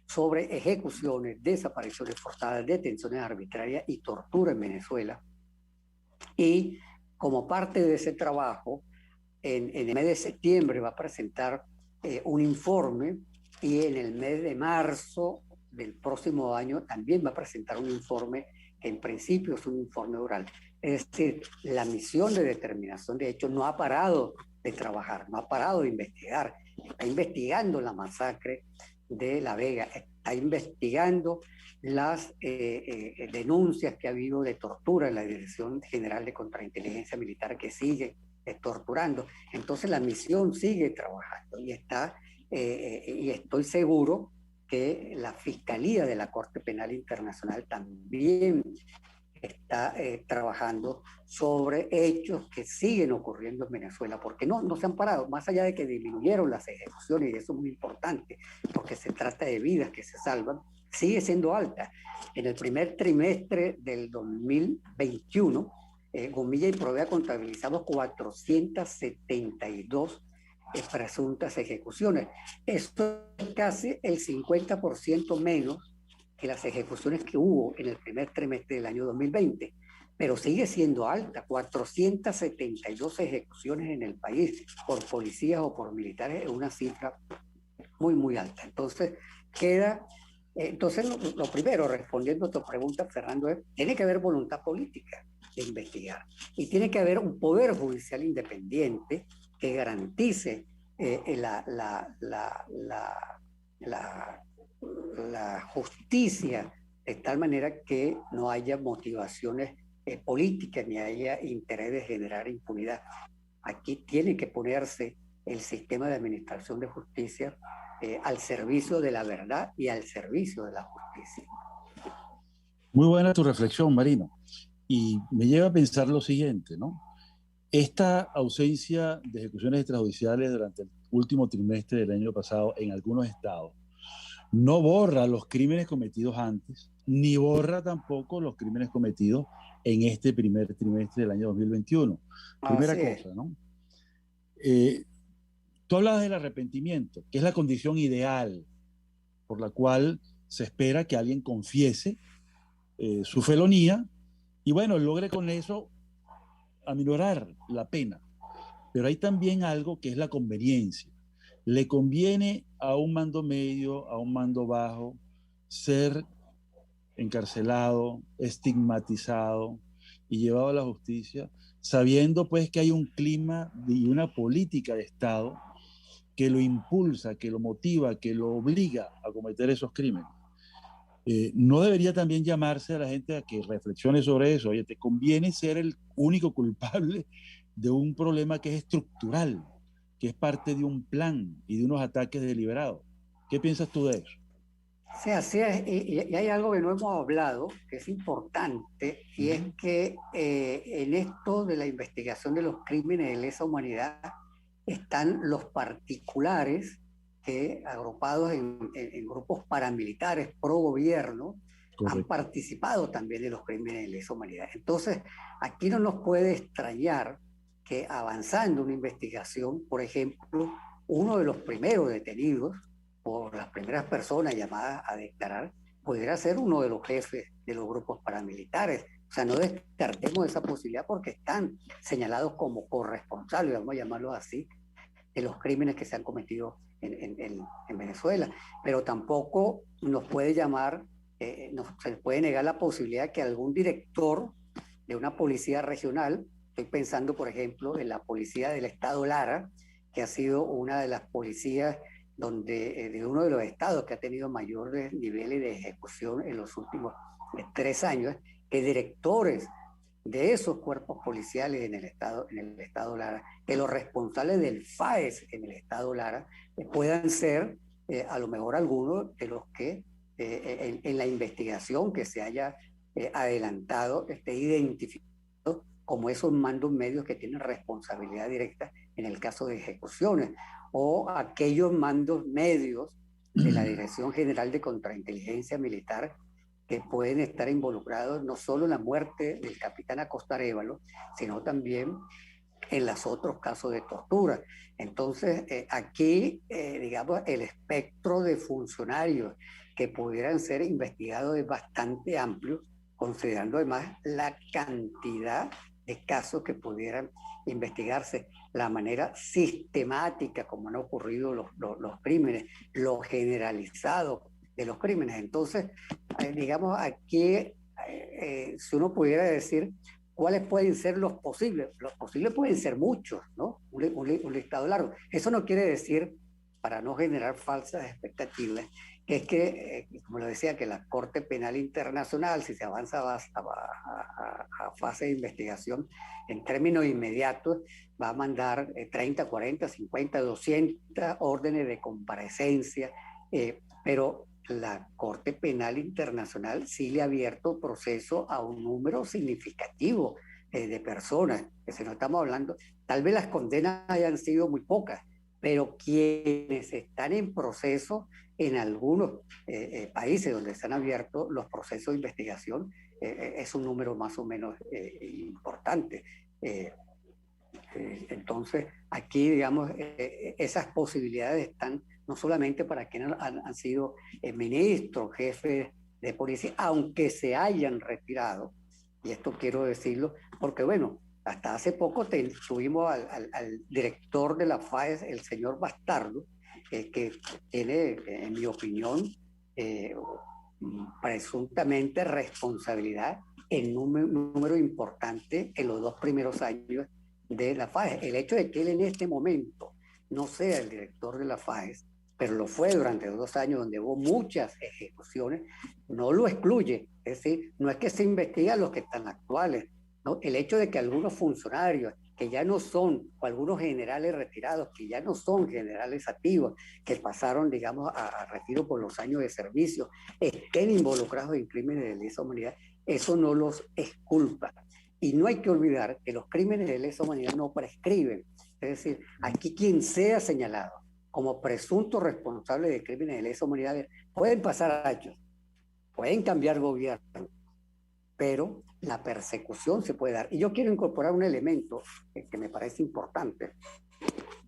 sobre ejecuciones, desapariciones forzadas, detenciones arbitrarias y tortura en Venezuela. Y como parte de ese trabajo, en el mes de septiembre va a presentar un informe y en el mes de marzo del próximo año también va a presentar un informe que en principio es un informe oral. Es decir, la misión de determinación de hechos no ha parado de trabajar, no ha parado de investigar. Está investigando la masacre de La Vega, está investigando las denuncias que ha habido de tortura en la Dirección General de Contrainteligencia Militar que sigue torturando. Entonces la misión sigue trabajando y estoy seguro que la Fiscalía de la Corte Penal Internacional también está trabajando sobre hechos que siguen ocurriendo en Venezuela, porque no se han parado, más allá de que disminuyeron las ejecuciones, y eso es muy importante, porque se trata de vidas que se salvan, sigue siendo alta. En el primer trimestre del 2021, Gomilla y Provea contabilizamos 472 presuntas ejecuciones. Esto es casi el 50% menos que las ejecuciones que hubo en el primer trimestre del año 2020, pero sigue siendo alta. 472 ejecuciones en el país por policías o por militares es una cifra muy, muy alta. Entonces, lo primero, respondiendo a tu pregunta, Fernando, es: tiene que haber voluntad política de investigar y tiene que haber un poder judicial independiente que garantice la justicia de tal manera que no haya motivaciones políticas ni haya interés de generar impunidad. Aquí tiene que ponerse el sistema de administración de justicia al servicio de la verdad y al servicio de la justicia. Muy buena tu reflexión, Marino. Y me lleva a pensar lo siguiente, ¿no? Esta ausencia de ejecuciones extrajudiciales durante el último trimestre del año pasado en algunos estados no borra los crímenes cometidos antes, ni borra tampoco los crímenes cometidos en este primer trimestre del año 2021. Primera cosa, ¿no? Tú hablabas del arrepentimiento, que es la condición ideal por la cual se espera que alguien confiese su felonía y, bueno, logre con eso aminorar la pena. Pero hay también algo que es la conveniencia. Le conviene a un mando medio, a un mando bajo, ser encarcelado, estigmatizado y llevado a la justicia, sabiendo pues que hay un clima y una política de Estado que lo impulsa, que lo motiva, que lo obliga a cometer esos crímenes. ¿No debería también llamarse a la gente a que reflexione sobre eso? Oye, te conviene ser el único culpable de un problema que es estructural, que es parte de un plan y de unos ataques deliberados. ¿Qué piensas tú de eso? Sí, así es. Y hay algo que no hemos hablado, que es importante, y es que en esto de la investigación de los crímenes de lesa humanidad están los particulares que, agrupados en grupos paramilitares pro gobierno, correcto, han participado también de los crímenes de lesa humanidad. Entonces, aquí no nos puede extrañar que, avanzando una investigación, por ejemplo, uno de los primeros detenidos por las primeras personas llamadas a declarar pudiera ser uno de los jefes de los grupos paramilitares. O sea, no descartemos esa posibilidad porque están señalados como corresponsables, vamos a llamarlos así, de los crímenes que se han cometido en Venezuela. Pero tampoco nos puede llamar, se puede negar la posibilidad que algún director de una policía regional, estoy pensando por ejemplo en la policía del estado Lara, que ha sido una de las policías de uno de los estados que ha tenido mayores niveles de ejecución en los últimos 3 años, que directores de esos cuerpos policiales en el estado Lara, que los responsables del FAES en el estado Lara puedan ser a lo mejor algunos de los que en la investigación que se haya adelantado esté identificado como esos mandos medios que tienen responsabilidad directa en el caso de ejecuciones, o aquellos mandos medios de la Dirección General de Contrainteligencia Militar que pueden estar involucrados no solo en la muerte del capitán Acosta Arévalo, sino también en los otros casos de tortura. Entonces, aquí, digamos, el espectro de funcionarios que pudieran ser investigados es bastante amplio, considerando además la cantidad de casos que pudieran investigarse, la manera sistemática como han ocurrido los crímenes, lo generalizado de los crímenes. Entonces, digamos, aquí, si uno pudiera decir cuáles pueden ser los posibles pueden ser muchos, ¿no? Un listado largo. Eso no quiere decir, para no generar falsas expectativas, que es que, como lo decía, que la Corte Penal Internacional, si se avanza a fase de investigación en términos inmediatos, va a mandar 30, 40, 50, 200 órdenes de comparecencia, pero la Corte Penal Internacional sí le ha abierto proceso a un número significativo de personas, que si no estamos hablando, tal vez las condenas hayan sido muy pocas, pero quienes están en proceso en algunos países donde se han abierto los procesos de investigación, es un número más o menos importante. Entonces, aquí, digamos, esas posibilidades están no solamente para quienes han sido ministros, jefes de policía, aunque se hayan retirado, y esto quiero decirlo, porque bueno, hasta hace poco tuvimos al director de la FAES, el señor Bastardo, que tiene, en mi opinión, presuntamente responsabilidad en un número importante en los 2 primeros años de la FAES. El hecho de que él en este momento no sea el director de la FAES, pero lo fue durante 2 años donde hubo muchas ejecuciones, no lo excluye. Es decir, no es que se investigan los que están actuales, ¿no? El hecho de que algunos funcionarios que ya no son, o algunos generales retirados, que ya no son generales activos, que pasaron, digamos, a retiro por los años de servicio, estén involucrados en crímenes de lesa humanidad, eso no los exculpa. Y no hay que olvidar que los crímenes de lesa humanidad no prescriben. Es decir, aquí quien sea señalado como presunto responsable de crímenes de lesa humanidad, pueden pasar años, pueden cambiar gobierno, pero la persecución se puede dar. Y yo quiero incorporar un elemento que me parece importante,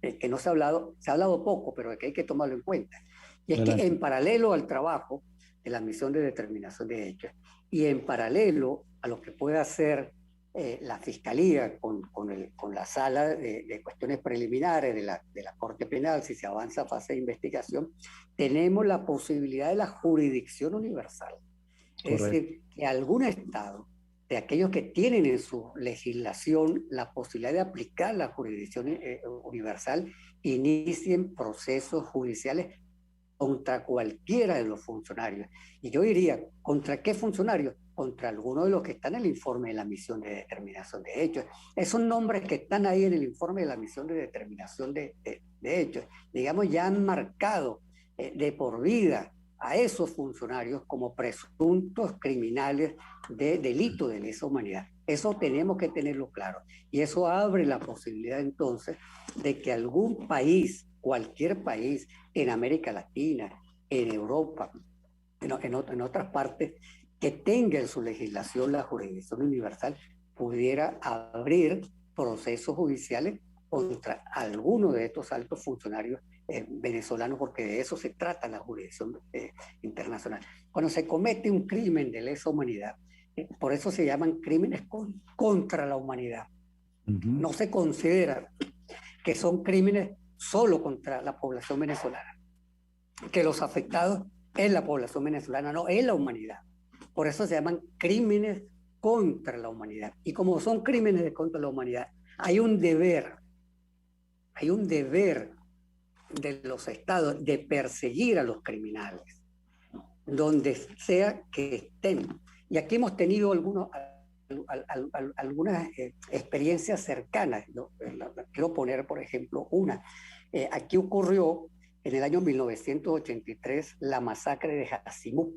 que no se ha hablado poco, pero que hay que tomarlo en cuenta. Y es que en paralelo al trabajo de la misión de determinación de hechos y en paralelo a lo que pueda hacer la Fiscalía con la sala de cuestiones preliminares de la Corte Penal, si se avanza a fase de investigación, tenemos la posibilidad de la jurisdicción universal. Es decir, que algún Estado, de aquellos que tienen en su legislación la posibilidad de aplicar la jurisdicción universal, inicien procesos judiciales contra cualquiera de los funcionarios. Y yo diría, ¿contra qué funcionarios? Contra alguno de los que están en el informe de la misión de determinación de hechos. Esos nombres que están ahí en el informe de la misión de determinación de hechos, digamos, ya han marcado de por vida a esos funcionarios como presuntos criminales de delito de lesa humanidad. Eso tenemos que tenerlo claro. Y eso abre la posibilidad entonces de que algún país, cualquier país en América Latina, en Europa, en otras partes, que tenga en su legislación la jurisdicción universal, pudiera abrir procesos judiciales contra alguno de estos altos funcionarios venezolanos, porque de eso se trata la jurisdicción internacional. Cuando se comete un crimen de lesa humanidad, por eso se llaman crímenes contra la humanidad. No se considera que son crímenes solo contra la población venezolana, que los afectados es la población venezolana, no, es la humanidad. Por eso se llaman crímenes contra la humanidad. Y como son crímenes contra la humanidad, hay un deber de los estados de perseguir a los criminales, donde sea que estén. Y aquí hemos tenido algunas experiencias cercanas, ¿no? Quiero poner, por ejemplo, una. Aquí ocurrió en el año 1983 la masacre de Jacimú,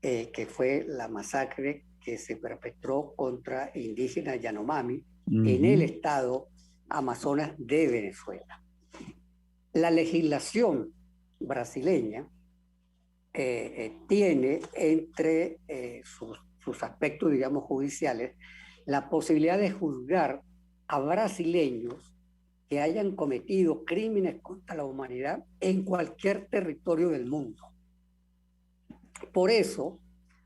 que fue la masacre que se perpetró contra indígenas Yanomami en el estado Amazonas de Venezuela. La legislación brasileña tiene entre sus aspectos, digamos, judiciales, la posibilidad de juzgar a brasileños que hayan cometido crímenes contra la humanidad en cualquier territorio del mundo. Por eso,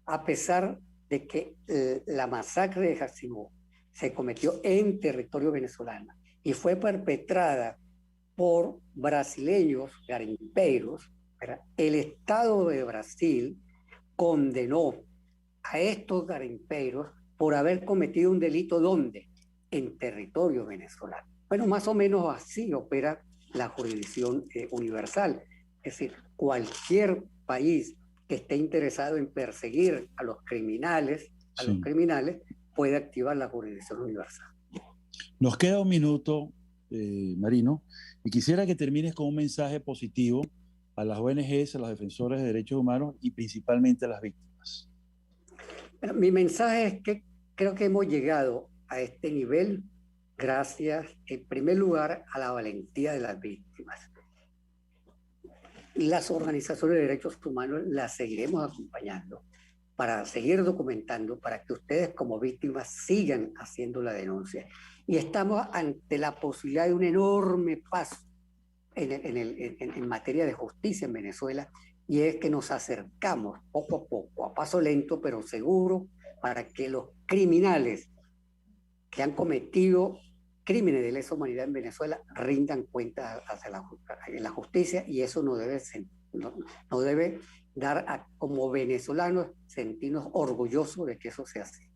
a pesar de que la masacre de Jacimú se cometió en territorio venezolano y fue perpetrada por brasileños garimpeiros, ¿verdad? El Estado de Brasil condenó a estos garimpeiros por haber cometido un delito, ¿dónde? En territorio venezolano. Bueno, más o menos así opera la jurisdicción universal. Es decir, cualquier país que esté interesado en perseguir a los criminales, puede activar la jurisdicción universal. Nos queda un minuto, Marino, y quisiera que termines con un mensaje positivo a las ONGs, a los defensores de derechos humanos y principalmente a las víctimas. Bueno, mi mensaje es que creo que hemos llegado a este nivel gracias, en primer lugar, a la valentía de las víctimas. las organizaciones de derechos humanos las seguiremos acompañando para seguir documentando, para que ustedes como víctimas sigan haciendo la denuncia. Y estamos ante la posibilidad de un enorme paso en materia de justicia en Venezuela, y es que nos acercamos poco a poco, a paso lento pero seguro, para que los criminales que han cometido crímenes de lesa humanidad en Venezuela rindan cuentas hacia la justicia, y eso nos debe dar como venezolanos sentirnos orgullosos de que eso se hace.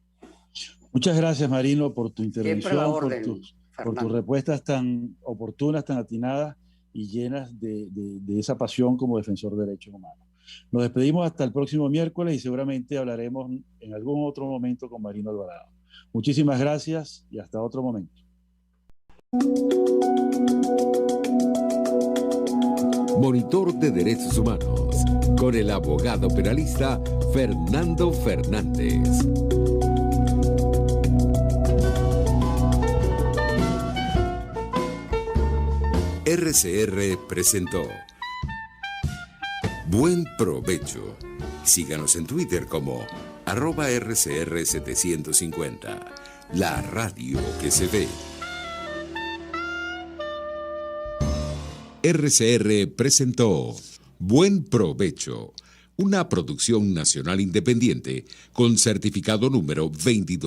Muchas gracias, Marino, por tu intervención, orden, por tus respuestas tan oportunas, tan atinadas y llenas de esa pasión como defensor de derechos humanos. Nos despedimos hasta el próximo miércoles y seguramente hablaremos en algún otro momento con Marino Alvarado. Muchísimas gracias y hasta otro momento. Monitor de Derechos Humanos, con el abogado penalista Fernando Fernández. RCR presentó Buen Provecho. Síganos en Twitter como @RCR750, la radio que se ve. RCR presentó Buen Provecho, una producción nacional independiente con certificado número 22.